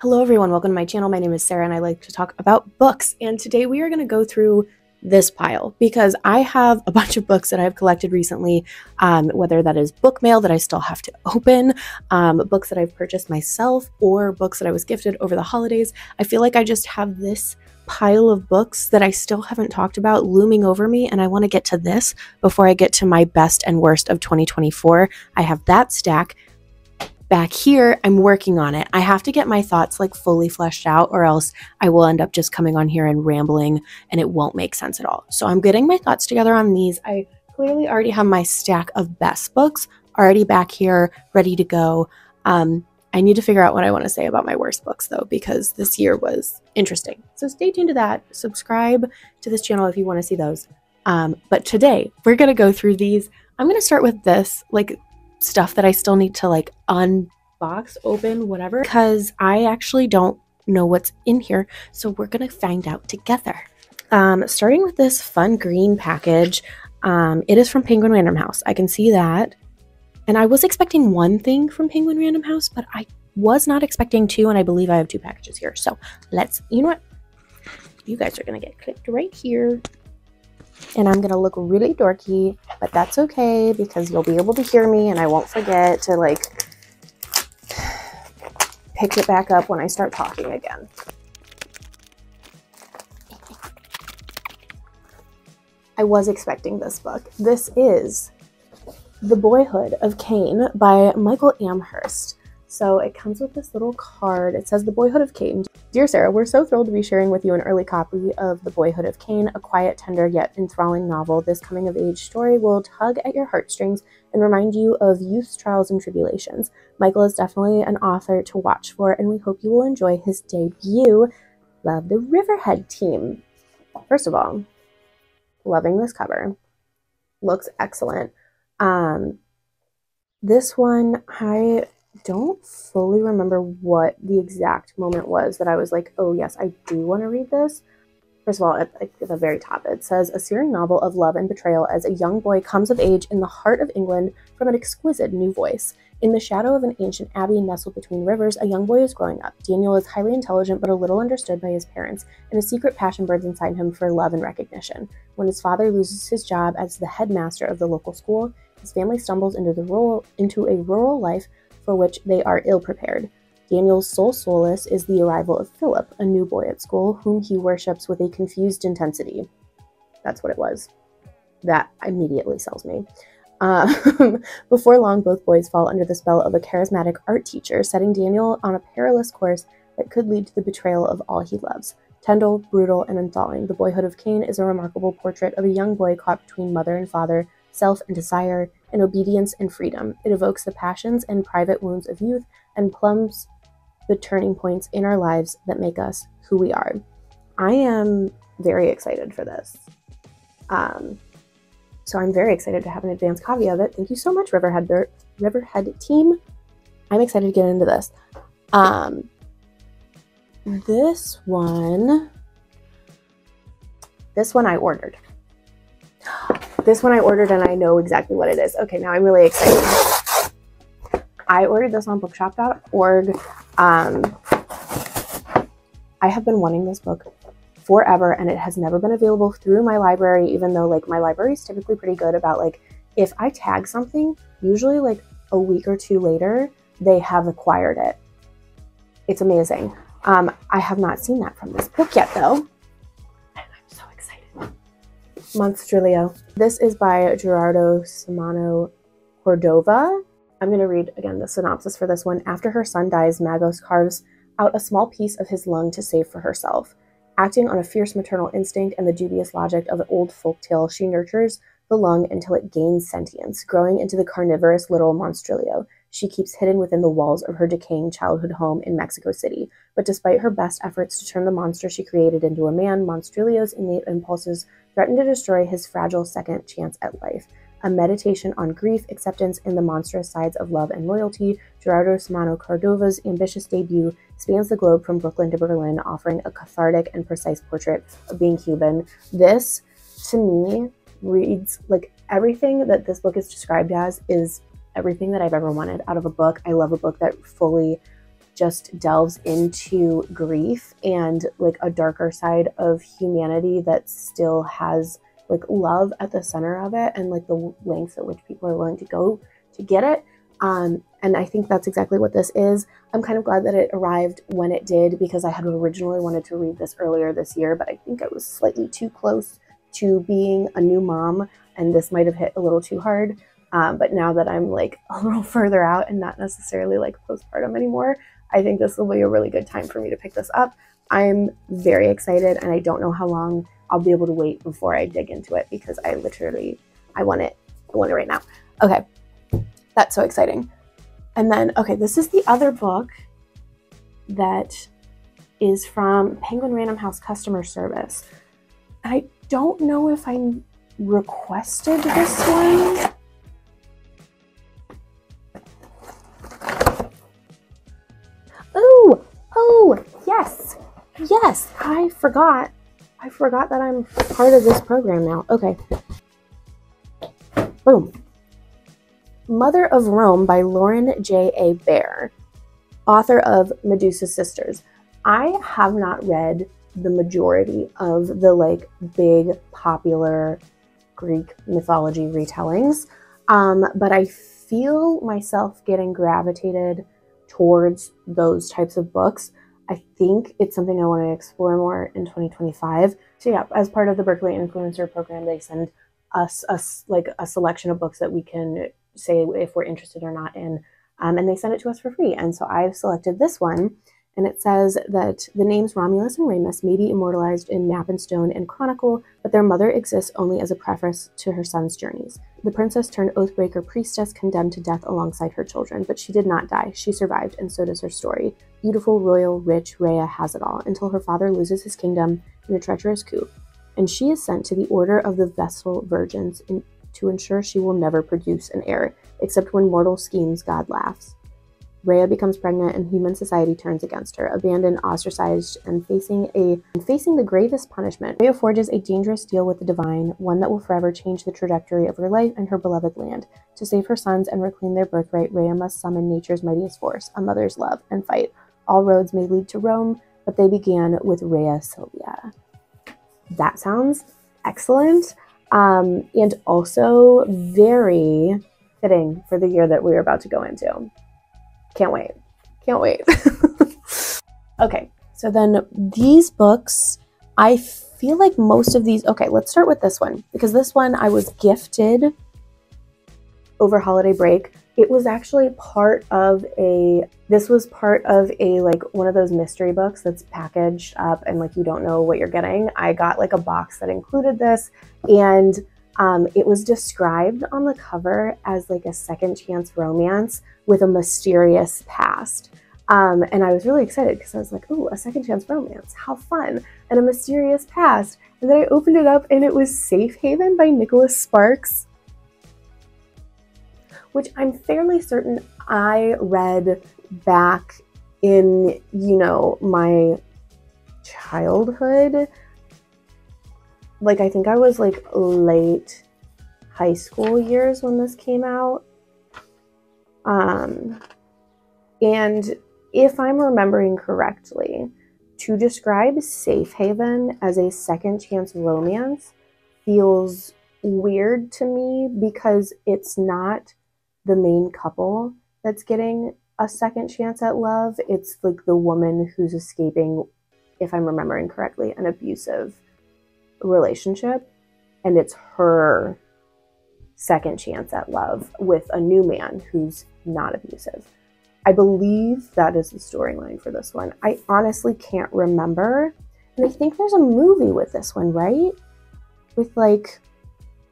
Hello everyone, welcome to my channel. My name is Sarah and I like to talk about books, and today we are going to go through this pile because I have a bunch of books that I've collected recently, whether that is book mail that I still have to open, books that I've purchased myself, or books that I was gifted over the holidays. I feel like I just have this pile of books that I still haven't talked about looming over me, and I want to get to this before I get to my best and worst of 2024. I have that stack. Back here, I'm working on it. I have to get my thoughts like fully fleshed out, or else I will end up just coming on here and rambling and it won't make sense at all. So I'm getting my thoughts together on these. I clearly already have my stack of best books already back here, ready to go. I need to figure out what I want to say about my worst books though, because this year was interesting. So stay tuned to that. Subscribe to this channel if you want to see those. But today we're going to go through these. I'm going to start with this, like, stuff that I still need to like unbox, open, whatever, because I actually don't know what's in here. So we're gonna find out together. Starting with this fun green package. It is from Penguin Random House. I can see that. And I was expecting one thing from Penguin Random House, but I was not expecting two, and I believe I have two packages here. So let's, you know what? You guys are gonna get clicked right here. And I'm going to look really dorky, but that's okay because you'll be able to hear me and I won't forget to like pick it back up when I start talking again. I was expecting this book. This is The Boyhood of Cain by Michael Amherst. So it comes with this little card. It says, The Boyhood of Cain. Dear Sarah, we're so thrilled to be sharing with you an early copy of The Boyhood of Cain, a quiet, tender, yet enthralling novel. This coming-of-age story will tug at your heartstrings and remind you of youth's trials and tribulations. Michael is definitely an author to watch for, and we hope you will enjoy his debut. Love the Riverhead team. First of all, loving this cover. Looks excellent. This one, I don't fully remember what the exact moment was that I was like, oh yes, I do want to read this. First of all, at the very top, it says, a searing novel of love and betrayal as a young boy comes of age in the heart of England from an exquisite new voice. In the shadow of an ancient abbey nestled between rivers, a young boy is growing up. Daniel is highly intelligent but a little understood by his parents, and a secret passion burns inside him for love and recognition. When his father loses his job as the headmaster of the local school, his family stumbles into a rural life for which they are ill-prepared. Daniel's sole solace is the arrival of Philip, a new boy at school, whom he worships with a confused intensity. That's what it was. That immediately sells me. Before long, both boys fall under the spell of a charismatic art teacher, setting Daniel on a perilous course that could lead to the betrayal of all he loves. Tender, brutal, and enthralling, The Boyhood of Cain is a remarkable portrait of a young boy caught between mother and father, self and desire, and obedience and freedom. It evokes the passions and private wounds of youth and plumbs the turning points in our lives that make us who we are. I am very excited for this. So I'm very excited to have an advanced copy of it. Thank you so much, Riverhead team. I'm excited to get into this. This one I ordered. This one I ordered and I know exactly what it is. Okay, now I'm really excited. I ordered this on bookshop.org. I have been wanting this book forever and it has never been available through my library, even though like my library is typically pretty good about like, if I tag something, usually like a week or two later, they have acquired it. It's amazing. I have not seen that from this book yet though. Monstrilio. This is by Gerardo Simano Cordova. I'm going to read again the synopsis for this one. After her son dies, Magos carves out a small piece of his lung to save for herself. Acting on a fierce maternal instinct and the dubious logic of an old folktale, she nurtures the lung until it gains sentience, growing into the carnivorous little Monstrilio she keeps hidden within the walls of her decaying childhood home in Mexico City. But despite her best efforts to turn the monster she created into a man, Monstrilio's innate impulses threaten to destroy his fragile second chance at life. A meditation on grief, acceptance, and the monstrous sides of love and loyalty, Gerardo Simano Cordova's ambitious debut spans the globe from Brooklyn to Berlin, offering a cathartic and precise portrait of being human. This, to me, reads like everything that this book is described as is everything that I've ever wanted out of a book. I love a book that fully just delves into grief and like a darker side of humanity that still has like love at the center of it, and like the lengths at which people are willing to go to get it. And I think that's exactly what this is. I'm kind of glad that it arrived when it did, because I had originally wanted to read this earlier this year, but I think I was slightly too close to being a new mom, and this might have hit a little too hard. But now that I'm like a little further out and not necessarily like postpartum anymore, I think this will be a really good time for me to pick this up. I'm very excited, and I don't know how long I'll be able to wait before I dig into it, because I want it right now. Okay, that's so exciting. And then, okay, this is the other book that is from Penguin Random House Customer Service. I don't know if I requested this one. Oh, yes, I forgot that I'm part of this program now. Okay. Boom. Mother of Rome by Lauren J.A. Baer, author of Medusa's Sisters. I have not read the majority of the like big popular Greek mythology retellings, but I feel myself getting gravitated towards those types of books. I think it's something I want to explore more in 2025. So yeah, as part of the Berkley Influencer Program, they send us like a selection of books that we can say if we're interested or not in, and they send it to us for free. And so I've selected this one, and it says that the names Romulus and Remus may be immortalized in map and stone and chronicle, but their mother exists only as a preface to her son's journeys. The princess turned oathbreaker priestess condemned to death alongside her children, but she did not die. She survived, and so does her story. Beautiful, royal, rich, Rhea has it all, until her father loses his kingdom in a treacherous coup, and she is sent to the Order of the Vestal Virgins to ensure she will never produce an heir, except when mortal schemes God laughs. Rhea becomes pregnant, and human society turns against her. Abandoned, ostracized, and facing the gravest punishment, Rhea forges a dangerous deal with the divine, one that will forever change the trajectory of her life and her beloved land. To save her sons and reclaim their birthright, Rhea must summon nature's mightiest force, a mother's love, and fight. All roads may lead to Rome, but they began with Rhea Silvia. That sounds excellent, and also very fitting for the year that we're about to go into. Can't wait. Okay, so then these books, I feel like most of these, okay, let's start with this one, because this one I was gifted over holiday break. It was actually part of like one of those mystery books that's packaged up and like you don't know what you're getting. I got like a box that included this, and it was described on the cover as like a second chance romance with a mysterious past. And I was really excited because I was like, oh, a second chance romance, how fun, and a mysterious past. And then I opened it up and it was Safe Haven by Nicholas Sparks, which I'm fairly certain I read back in, you know, my childhood. Like, I think I was like late high school years when this came out. And if I'm remembering correctly, to describe Safe Haven as a second chance romance feels weird to me, because it's not the main couple that's getting a second chance at love. It's like the woman who's escaping, if I'm remembering correctly, an abusive relationship, and it's her second chance at love with a new man who's not abusive. I believe that is the storyline for this one. I honestly can't remember, and I think there's a movie with this one, right? With like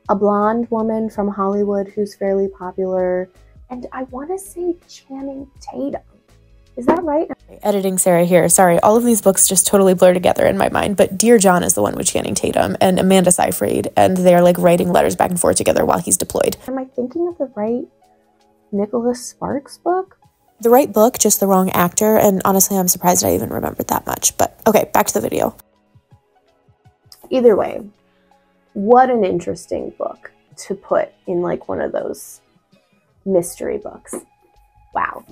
a blonde woman from Hollywood who's fairly popular, and I want to say Channing Tatum. Is that right? Editing Sarah here. Sorry, all of these books just totally blur together in my mind, but Dear John is the one with Channing Tatum and Amanda Seyfried, and they're like writing letters back and forth together while he's deployed. Am I thinking of the right Nicholas Sparks book? The right book, just the wrong actor, and honestly, I'm surprised I even remembered that much. But okay, back to the video. Either way, what an interesting book to put in like one of those mystery books. Wow.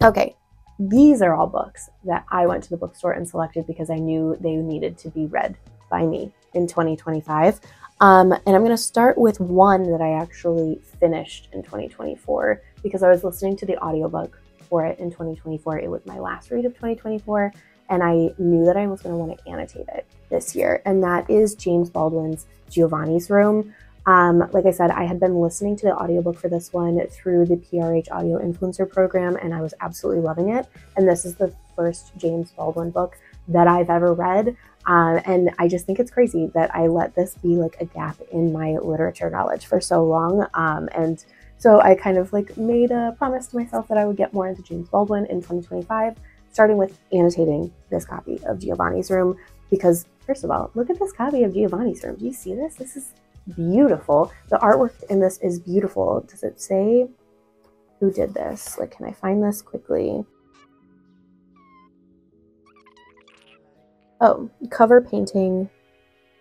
Okay, these are all books that I went to the bookstore and selected because I knew they needed to be read by me in 2025. And I'm going to start with one that I actually finished in 2024 because I was listening to the audiobook for it in 2024. It was my last read of 2024, and I knew that I was going to want to annotate it this year, and that is James Baldwin's Giovanni's Room. Like I said, I had been listening to the audiobook for this one through the PRHAudio influencer program, and I was absolutely loving it. And this is the first James Baldwin book that I've ever read. And I just think it's crazy that I let this be like a gap in my literature knowledge for so long. And so I kind of like made a promise to myself that I would get more into James Baldwin in 2025, starting with annotating this copy of Giovanni's Room, because first of all, look at this copy of Giovanni's Room. Do you see this? This is beautiful. The artwork in this is beautiful. Does it say who did this? Like, can I find this quickly? Oh, cover painting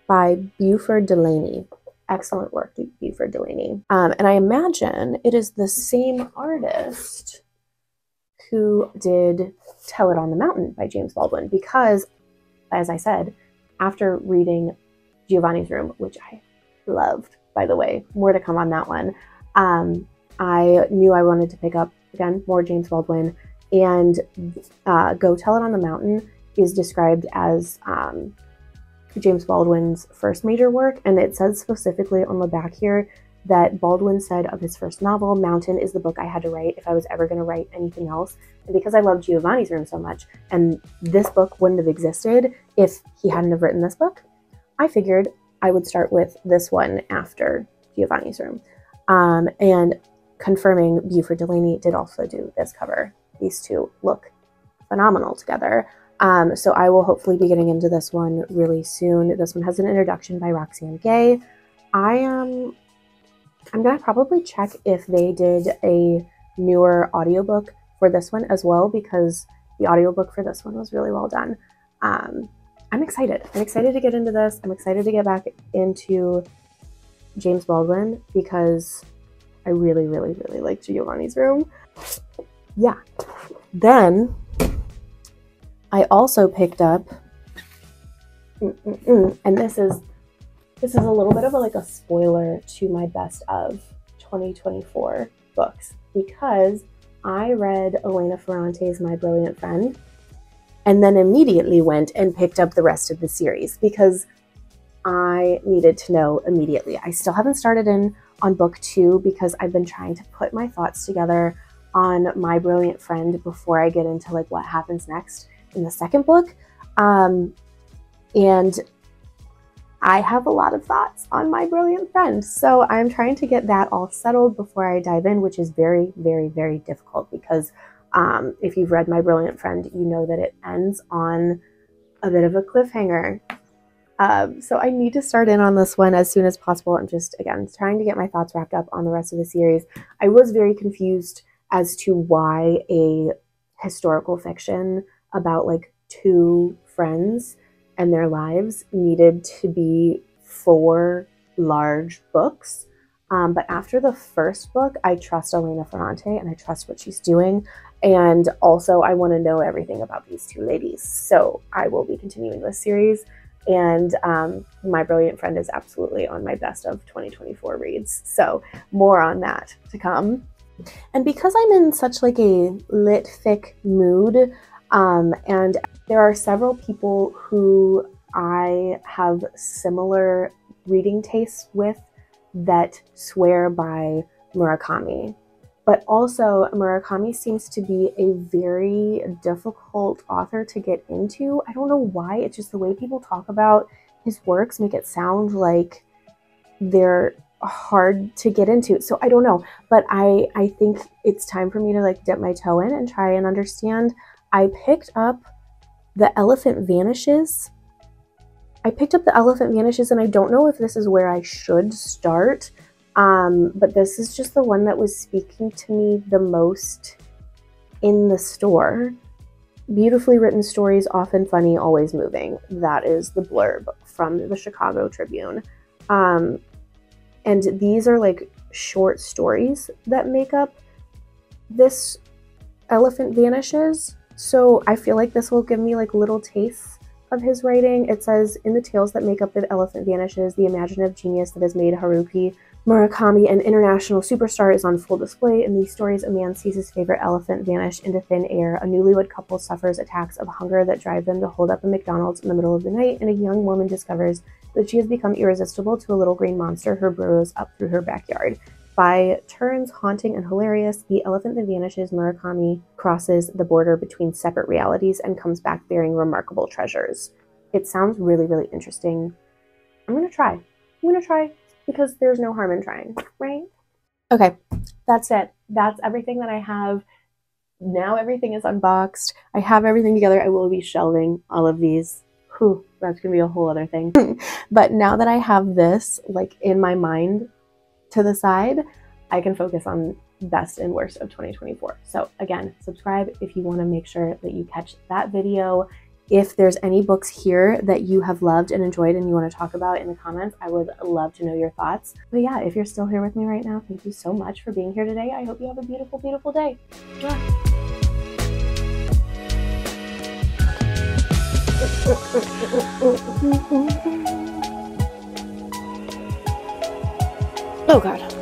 by Buford Delaney. Excellent work, Buford Delaney. And I imagine it is the same artist who did Tell It on the Mountain by James Baldwin, because, as I said, after reading Giovanni's Room, which I loved, by the way, more to come on that one, I knew I wanted to pick up, again, more James Baldwin, and Go Tell It on the Mountain is described as James Baldwin's first major work, and it says specifically on the back here that Baldwin said of his first novel, Mountain is the book I had to write if I was ever going to write anything else. And because I love Giovanni's Room so much, and this book wouldn't have existed if he hadn't have written this book, I figured I would start with this one after Giovanni's Room. And confirming, Buford Delaney did also do this cover. These two look phenomenal together. So I will hopefully be getting into this one really soon. This one has an introduction by Roxane Gay. I'm going to probably check if they did a newer audiobook for this one as well, because the audiobook for this one was really well done. I'm excited. I'm excited to get into this. I'm excited to get back into James Baldwin because I really, really, really liked Giovanni's Room. Yeah. Then I also picked up, and this is a little bit of a spoiler to my best of 2024 books, because I read Elena Ferrante's My Brilliant Friend, and then immediately went and picked up the rest of the series because I needed to know immediately. I still haven't started on book 2 because I've been trying to put my thoughts together on My Brilliant Friend before I get into what happens next in the second book. And I have a lot of thoughts on My Brilliant Friend. So I'm trying to get that all settled before I dive in, which is very, very, very difficult because if you've read My Brilliant Friend, you know that it ends on a bit of a cliffhanger. So I need to start in on this one as soon as possible. I'm just, again, trying to get my thoughts wrapped up on the rest of the series. I was very confused as to why a historical fiction about two friends and their lives needed to be 4 large books. But after the first book, I trust Elena Ferrante and I trust what she's doing. And also I want to know everything about these 2 ladies. So I will be continuing this series. And My Brilliant Friend is absolutely on my best of 2024 reads. So more on that to come. And because I'm in such a lit fic mood, and there are several people who I have similar reading tastes with that swear by Murakami. But also, Murakami seems to be a very difficult author to get into. I don't know why. It's just the way people talk about his works make it sound like they're hard to get into. So I don't know. But I think it's time for me to dip my toe in and try and understand. I picked up The Elephant Vanishes. And I don't know if this is where I should start. But this is just the one that was speaking to me the most in the store. Beautifully written stories, often funny, always moving. That is the blurb from the Chicago Tribune. And these are short stories that make up this Elephant Vanishes. So I feel like this will give me like little tastes of his writing. It says, in the tales that make up The Elephant Vanishes, the imaginative genius that has made Haruki Murakami an international superstar is on full display. In these stories, a man sees his favorite elephant vanish into thin air, a newlywed couple suffers attacks of hunger that drive them to hold up a McDonald's in the middle of the night, and a young woman discovers that she has become irresistible to a little green monster who burrows up through her backyard. By turns haunting and hilarious, The Elephant That Vanishes, Murakami crosses the border between separate realities and comes back bearing remarkable treasures. It sounds really, really interesting. I'm gonna try because there's no harm in trying, right? Okay, that's it. That's everything that I have. Now everything is unboxed. I have everything together. I will be shelving all of these. Whew, that's gonna be a whole other thing. But now that I have this like in my mind to the side, I can focus on best and worst of 2024. So again, subscribe if you want to make sure that you catch that video. If there's any books here that you have loved and enjoyed and you want to talk about in the comments, I would love to know your thoughts. But yeah, if you're still here with me right now, thank you so much for being here today. I hope you have a beautiful, beautiful day. Oh God.